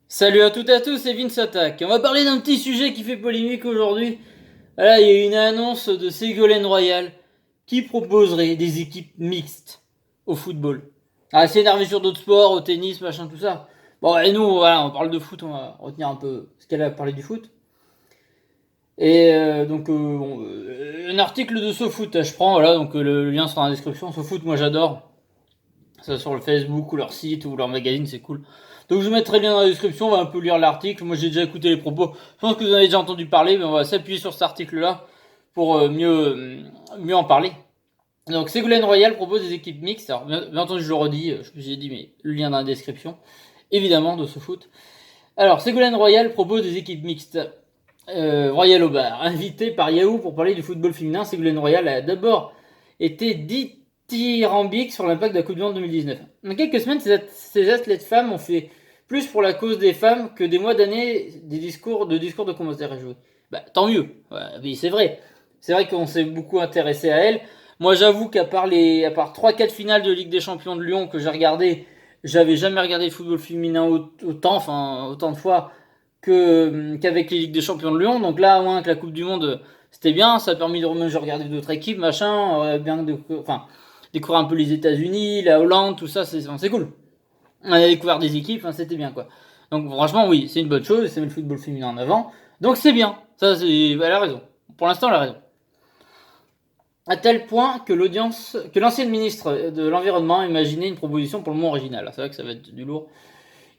Salut à toutes et à tous, c'est Vince Attack. On va parler d'un petit sujet qui fait polémique aujourd'hui. Voilà, il y a eu une annonce de Ségolène Royal qui proposerait des équipes mixtes au football. Ah, c'est énervé sur d'autres sports, au tennis, machin, tout ça. Bon, et nous, voilà, on parle de foot, on va retenir un peu ce qu'elle a parlé du foot. Et un article de SoFoot, je prends, voilà, donc le lien sera dans la description. SoFoot, moi j'adore. Ça sur le Facebook ou leur site ou leur magazine, c'est cool. Donc je mettrai le lien dans la description, on va un peu lire l'article. Moi j'ai déjà écouté les propos. Je pense que vous en avez déjà entendu parler, mais on va s'appuyer sur cet article-là pour mieux en parler. Donc Ségolène Royal propose des équipes mixtes. Alors bien entendu je le redis, je vous ai dit, mais le lien dans la description, évidemment, de ce foot. Alors Ségolène Royal propose des équipes mixtes. Royal au bar, invité par Yahoo pour parler du football féminin, Ségolène Royal a d'abord été dithyrambique sur l'impact de la Coupe du Monde 2019. En quelques semaines, ces athlètes femmes ont fait plus pour la cause des femmes que des mois d'années de discours de commentaires à jouer. Bah, tant mieux. Ouais, mais c'est vrai. C'est vrai qu'on s'est beaucoup intéressé à elle. Moi, j'avoue qu'à part 3-4 finales de Ligue des Champions de Lyon que j'ai regardé, j'avais jamais regardé le football féminin autant de fois qu'avec les Ligues des Champions de Lyon. Donc là, au moins que la Coupe du Monde, c'était bien. Ça a permis de regarder d'autres équipes, machin, bien enfin, découvrir un peu les États-Unis, la Hollande, tout ça, c'est cool. On a découvert des équipes, hein, c'était bien quoi. Donc franchement, oui, c'est une bonne chose. Ça met le football féminin en avant. Donc c'est bien. Ça, elle a raison. Pour l'instant, elle a raison. À tel point que l'ancienne ministre de l'Environnement a imaginé une proposition pour le mot original. C'est vrai que ça va être du lourd.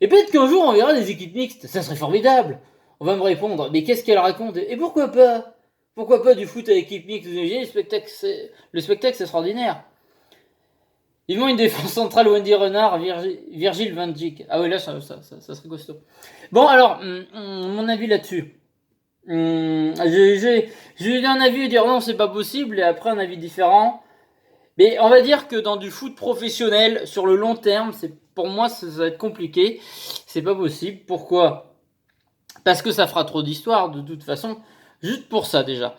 Et peut-être qu'un jour on verra des équipes mixtes, ça serait formidable. On va me répondre, mais qu'est-ce qu'elle raconte? Et pourquoi pas? Pourquoi pas du foot à équipe mixte? Le spectacle c'est extraordinaire. Vivement une défense centrale Wendy Renard, Virgile van Dijk. Ah oui, là ça serait costaud. Bon alors, mon avis là-dessus. J'ai eu un avis et dire non c'est pas possible et après un avis différent. Mais on va dire que dans du foot professionnel, sur le long terme, pour moi, ça va être compliqué. C'est pas possible. Pourquoi? Parce que ça fera trop d'histoire, de toute façon. Juste pour ça, déjà.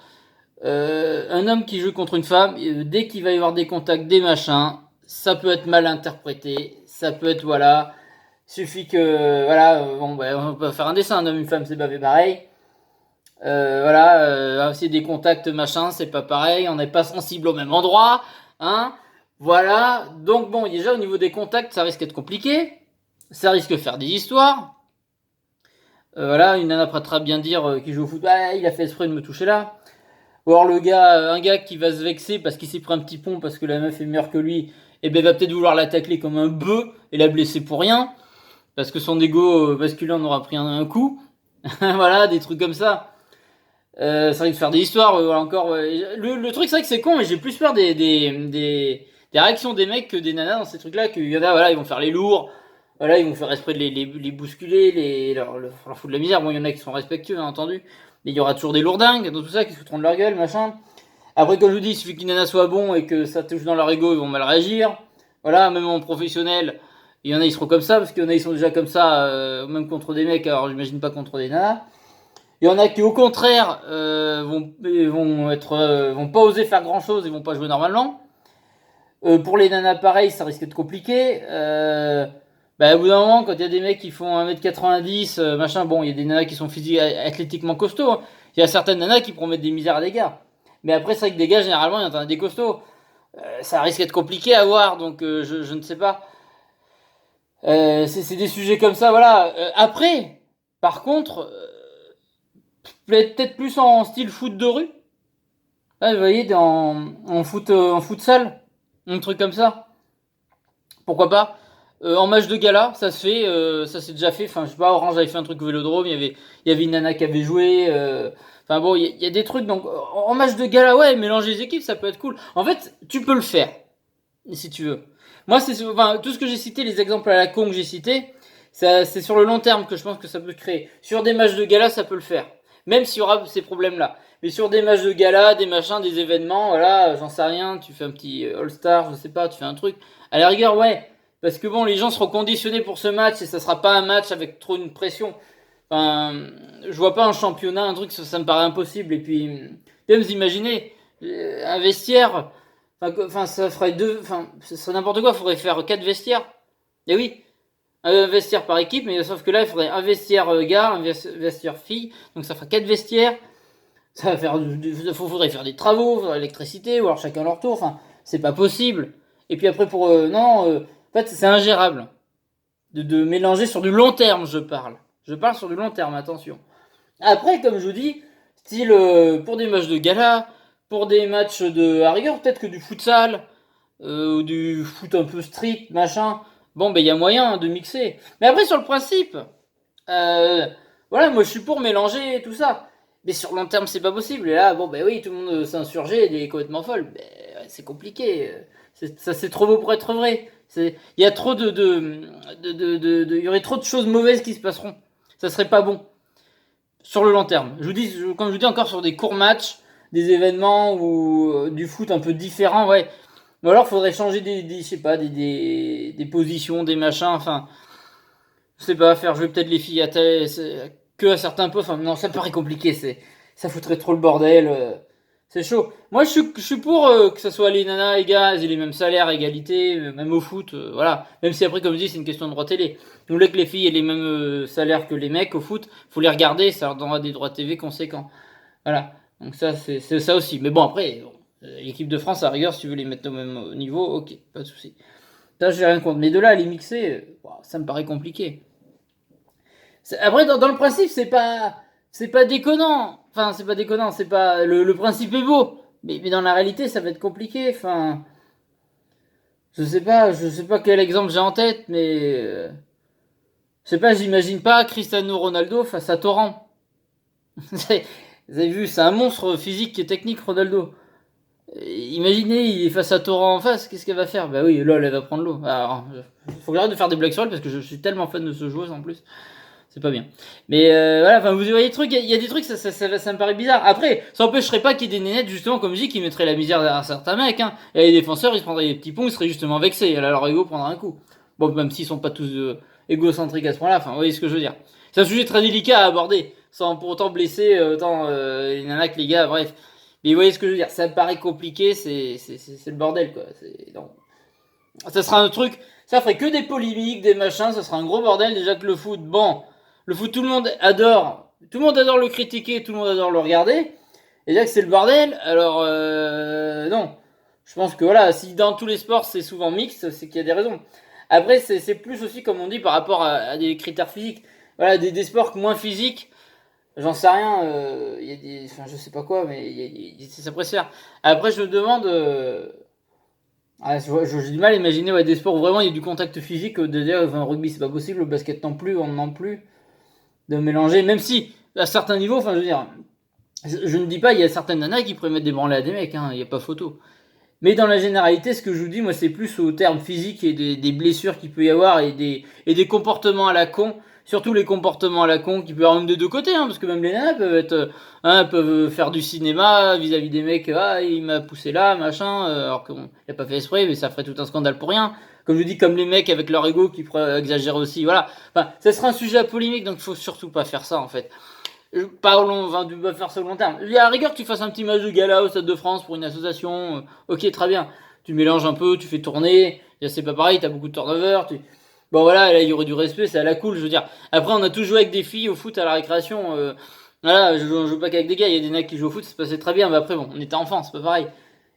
Un homme qui joue contre une femme, dès qu'il va y avoir des contacts, des machins, ça peut être mal interprété. Ça peut être, voilà. Suffit que, voilà, bon, on peut faire un dessin. Un homme, une femme, c'est pas fait pareil. Voilà, aussi des contacts, machin, c'est pas pareil. On n'est pas sensible au même endroit. Hein. Voilà. Donc bon, déjà au niveau des contacts, ça risque d'être compliqué. Ça risque de faire des histoires. Voilà, une nana prêtera bien dire qui joue au foot, ah, il a fait exprès de me toucher là. Ou alors un gars qui va se vexer parce qu'il s'est pris un petit pont parce que la meuf est meilleure que lui, et ben va peut-être vouloir l'attaquer comme un bœuf et la blesser pour rien parce que son ego masculin aura pris un coup. Voilà, des trucs comme ça. Ça risque de faire des histoires, voilà, encore. Le truc, c'est vrai que c'est con, mais j'ai plus peur des réactions des mecs que des nanas dans ces trucs-là. Qu'il y en a, voilà, ils vont faire les lourds. Voilà, ils vont faire exprès de les bousculer, leur foutre de la misère. Bon, il y en a qui sont respectueux, bien entendu. Mais il y aura toujours des lourdingues dans tout ça qui se foutront de leur gueule, machin. Après, comme je vous dis, il suffit qu'une nana soit bon et que ça touche dans leur ego, ils vont mal réagir. Voilà, même en professionnel, il y en a, ils seront comme ça, parce qu'il y en a, ils sont déjà comme ça, même contre des mecs, alors j'imagine pas contre des nanas. Il y en a qui, au contraire, vont pas oser faire grand chose et vont pas jouer normalement. Pour les nanas, pareil, ça risque de compliqué. Bah, au bout d'un moment, quand il y a des mecs qui font 1m90, machin, bon, il y a des nanas qui sont physiques, athlétiquement costauds. Hein. Il y a certaines nanas qui promettent des misères à des gars. Mais après, c'est vrai que des gars, généralement, il y en a des costauds. Ça risque d'être compliqué à voir, donc je ne sais pas. C'est des sujets comme ça, voilà. Après, par contre, peut-être plus en style foot de rue. Là, vous voyez, en futsal, un truc comme ça. Pourquoi pas? En match de gala, ça se fait, ça s'est déjà fait. Enfin, je sais pas, Orange avait fait un truc au Vélodrome, il y avait une nana qui avait joué. Enfin bon, il y a des trucs. Donc, en match de gala, ouais, mélanger les équipes, ça peut être cool. En fait, tu peux le faire, si tu veux. Moi, enfin, tout ce que j'ai cité, les exemples à la con que j'ai cités, c'est sur le long terme que je pense que ça peut créer. Sur des matchs de gala, ça peut le faire. Même s'il y aura ces problèmes-là. Mais sur des matchs de gala, des machins, des événements, voilà, j'en sais rien, tu fais un petit All-Star, je sais pas, tu fais un truc. À la rigueur, ouais. Parce que bon, les gens seront conditionnés pour ce match et ça sera pas un match avec trop une pression. Enfin, je vois pas un championnat, un truc, ça me paraît impossible. Et puis, même vous imaginez, un vestiaire, enfin, ça ferait enfin, ce serait n'importe quoi, il faudrait faire 4 vestiaires. Et oui, un vestiaire par équipe, mais sauf que là, il faudrait un vestiaire gars, un vestiaire fille, donc ça fera 4 vestiaires. Ça va faire, faudrait faire des travaux, faudrait l'électricité, ou alors chacun leur tour. Enfin, c'est pas possible. Et puis après, en fait, c'est ingérable de mélanger sur du long terme, je parle. Je parle sur du long terme, attention. Après, comme je vous dis, style pour des matchs de gala, pour des matchs de à rigueur, peut-être que du futsal, ou du foot un peu strict, machin. Bon, ben il y a moyen de mixer. Mais après, sur le principe, euh, voilà, moi je suis pour mélanger tout ça. Mais sur long terme, c'est pas possible. Et là, bon, ben oui, tout le monde s'insurge, elle est complètement folle. Ben, ouais, c'est compliqué. Ça, c'est trop beau pour être vrai. Il y a trop il y aurait trop de choses mauvaises qui se passeront. Ça serait pas bon sur le long terme. Je vous dis, comme je vous dis encore sur des courts matchs, des événements ou du foot un peu différent, ouais. Ou alors faudrait changer je sais pas, des positions, des machins, enfin, je sais pas, faire jouer peut-être les filles que à certains postes. Enfin, non, ça me paraît compliqué, ça foutrait trop le bordel. C'est chaud. Moi, je suis pour que ça soit les nanas et gars, ils aient les mêmes salaires, égalité, même au foot, voilà. Même si après, comme je dis, c'est une question de droit télé. Vous voulez que les filles aient les mêmes salaires que les mecs au foot, faut les regarder, ça leur donnera des droits TV conséquents. Voilà. Donc ça, c'est ça aussi. Mais bon, après, bon, l'équipe de France, à rigueur, si tu veux les mettre au même niveau, ok, pas de souci. Ça, j'ai rien contre. Mais de là à les mixer, ça me paraît compliqué. Après, dans le principe, c'est pas déconnant. Enfin, c'est pas déconnant, c'est pas, le principe est beau. Mais dans la réalité, ça va être compliqué. Enfin, je sais pas quel exemple j'ai en tête, mais, je sais pas, j'imagine pas Cristiano Ronaldo face à Torrent. Vous avez vu, c'est un monstre physique et technique, Ronaldo. Imaginez, il est face à Torrent en face, qu'est-ce qu'elle va faire? Bah oui, LOL, elle va prendre l'eau. Alors, faut que j'arrête de faire des blagues sur elle parce que je suis tellement fan de ce joueuse en plus. C'est pas bien. Mais voilà, enfin, vous voyez des trucs, il y a des trucs, ça me paraît bizarre. Après, ça empêcherait pas qu'il y ait des nénettes, justement, comme je dis, qui mettraient la misère à certains mecs. Hein. Et les défenseurs, ils se prendraient des petits ponts, ils seraient justement vexés. Et là, leur ego prendra un coup. Bon, même s'ils sont pas tous égocentriques à ce point-là, enfin, vous voyez ce que je veux dire. C'est un sujet très délicat à aborder, sans pour autant blesser autant les nanas que les gars, bref. Mais vous voyez ce que je veux dire, ça me paraît compliqué, c'est le bordel, quoi. Non. Ça sera un truc, ça ferait que des polémiques, des machins, ça sera un gros bordel. Déjà que le foot, bon, le foot, tout le monde adore le critiquer, tout le monde adore le regarder. Et déjà que c'est le bordel, alors non. Je pense que voilà, si dans tous les sports c'est souvent mixte, c'est qu'il y a des raisons. Après, c'est plus aussi, comme on dit, par rapport à des critères physiques. Voilà, des sports moins physiques, j'en sais rien, il y a des, enfin, je sais pas quoi, mais ça pourrait se faire. Après, je me demande, j'ai du mal à imaginer ouais, des sports où vraiment il y a du contact physique. Déjà, enfin, le rugby, c'est pas possible, le basket non plus, on non plus, de mélanger, même si, à certains niveaux, enfin, je veux dire, je ne dis pas, il y a certaines nanas qui pourraient mettre des branlées à des mecs, hein, il n'y a pas photo. Mais dans la généralité, ce que je vous dis, moi, c'est plus au terme physique et des blessures qu'il peut y avoir et des comportements à la con. Surtout les comportements à la con qui peuvent avoir même des deux côtés, hein, parce que même les nanas peuvent être, peuvent faire du cinéma vis-à-vis des mecs, ah, il m'a poussé là, machin, alors qu'il a pas fait esprit, mais ça ferait tout un scandale pour rien. Comme je vous dis, comme les mecs avec leur ego qui pourraient exagérer aussi, voilà. Enfin, ça sera un sujet à polémique, donc il faut surtout pas faire ça, en fait. Parlons, enfin, tu vas faire ça au long terme. À la rigueur, que tu fasses un petit match de gala au Stade de France pour une association, ok, très bien. Tu mélanges un peu, tu fais tourner, c'est pas pareil, t'as beaucoup de turnover, bon voilà, là il y aurait du respect, c'est à la cool, je veux dire. Après, on a tous joué avec des filles au foot à la récréation, voilà, je joue pas qu'avec des gars, il y a des mecs qui jouent au foot, ça se passait très bien, mais après, bon, on était enfants, c'est pas pareil.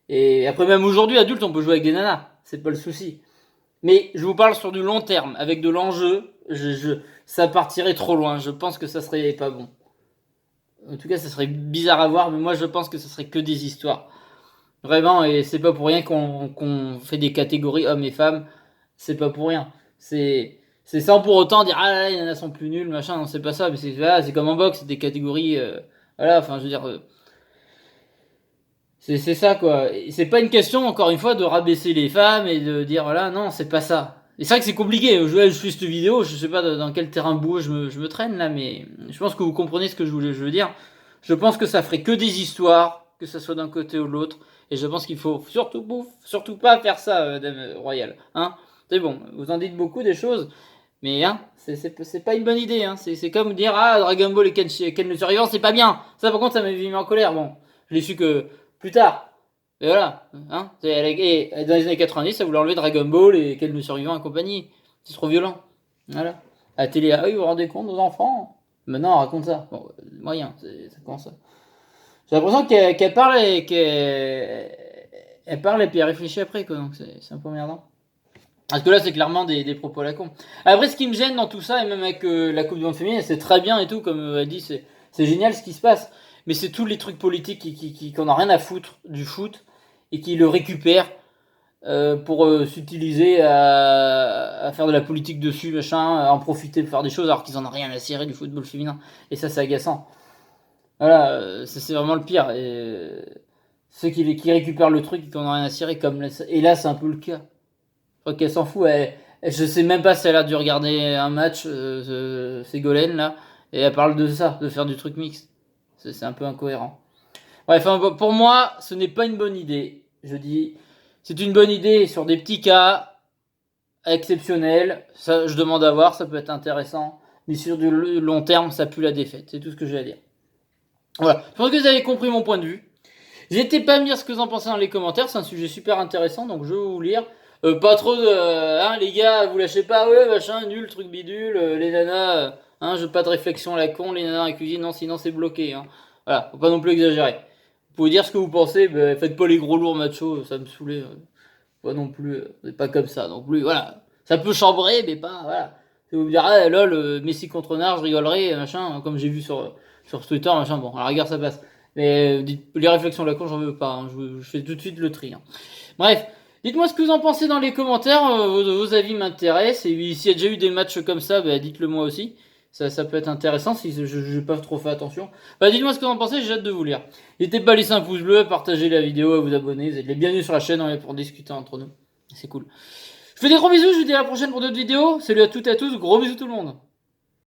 Et après, même aujourd'hui, adulte, on peut jouer avec des nanas, c'est pas le souci. Mais je vous parle sur du long terme, avec de l'enjeu, ça partirait trop loin, je pense que ça serait pas bon. En tout cas, ça serait bizarre à voir, mais moi je pense que ça serait que des histoires. Vraiment, et c'est pas pour rien qu'on fait des catégories hommes et femmes. C'est pas pour rien. C'est sans pour autant dire ah là, là, il y en a sont plus nuls, machin. Non, c'est pas ça. Mais c'est voilà, c'est comme en boxe, c'est des catégories. Voilà, enfin, je veux dire, c'est ça quoi. Et c'est pas une question, encore une fois, de rabaisser les femmes et de dire voilà, non, c'est pas ça. Et c'est vrai que c'est compliqué. Je fais cette vidéo, je sais pas dans quel terrain boueux je me traîne là, mais je pense que vous comprenez ce que je veux dire. Je pense que ça ferait que des histoires, que ça soit d'un côté ou de l'autre. Et je pense qu'il faut surtout pas faire ça, Dame Royale. Hein, c'est bon, vous en dites beaucoup des choses, mais hein, c'est pas une bonne idée. Hein. C'est comme dire ah Dragon Ball et Ken le survivant, c'est pas bien. Ça par contre ça m'a mis en colère. Bon, je l'ai su que plus tard. Et voilà, hein. Et dans les années 90, ça voulait enlever Dragon Ball et Ken le survivant et compagnie. C'est trop violent. Voilà. À la télé, ah oui, vous vous rendez compte, nos enfants? Maintenant, on raconte ça. Bon, moyen, ça commence. J'ai l'impression qu'elle parle et qu'elle parle et puis elle réfléchit après, quoi. Donc c'est un peu emmerdant. Parce que là, c'est clairement des propos à la con. Après, ce qui me gêne dans tout ça, et même avec la Coupe du Monde féminine, c'est très bien et tout, comme elle dit, c'est génial ce qui se passe. Mais c'est tous les trucs politiques qu'on a rien à foutre du foot et qui le récupèrent pour s'utiliser à faire de la politique dessus, machin, à en profiter pour faire des choses alors qu'ils en ont rien à cirer du football féminin. Et ça, c'est agaçant. Voilà, c'est vraiment le pire. Et, ceux qui récupèrent le truc et qui en ont rien à cirer, comme là, et là, c'est un peu le cas. Je crois qu'elle s'en fout. Je sais même pas si elle a dû regarder un match, Ségolène, là, et elle parle de ça, de faire du truc mixte. C'est un peu incohérent. Bref, enfin, pour moi, ce n'est pas une bonne idée. Je dis, c'est une bonne idée sur des petits cas exceptionnels. Ça, je demande à voir, ça peut être intéressant. Mais sur du long terme, ça pue la défaite. C'est tout ce que j'ai à dire. Voilà. Je pense que vous avez compris mon point de vue. N'hésitez pas à me dire ce que vous en pensez dans les commentaires. C'est un sujet super intéressant, donc je vais vous lire. Pas trop de, hein, les gars, vous lâchez pas, ouais, machin, nul, truc bidule, les nanas, hein, je pas de réflexion à la con, les nanas dans la cuisine, non, sinon c'est bloqué, hein. Voilà, faut pas non plus exagérer. Vous pouvez dire ce que vous pensez, mais faites pas les gros lourds machos, ça me saoulait. Pas non plus, c'est pas comme ça, non plus, voilà. Ça peut chambrer, mais pas, voilà. Si vous me direz, ah, lol, Messi contre Nard, je rigolerai, machin, comme j'ai vu sur Twitter, machin, bon, à la rigueur ça passe. Mais les réflexions à la con, j'en veux pas, hein, je fais tout de suite le tri, hein. Bref. Dites-moi ce que vous en pensez dans les commentaires, vos avis m'intéressent, et s'il y a déjà eu des matchs comme ça, bah, dites-le moi aussi, ça peut être intéressant si je n'ai pas trop fait attention. Bah, dites-moi ce que vous en pensez, j'ai hâte de vous lire. N'hésitez pas à laisser un pouce bleu, à partager la vidéo, à vous abonner, vous êtes les bienvenus sur la chaîne, on est pour discuter entre nous, c'est cool. Je vous fais des gros bisous, je vous dis à la prochaine pour d'autres vidéos, salut à toutes et à tous, gros bisous tout le monde.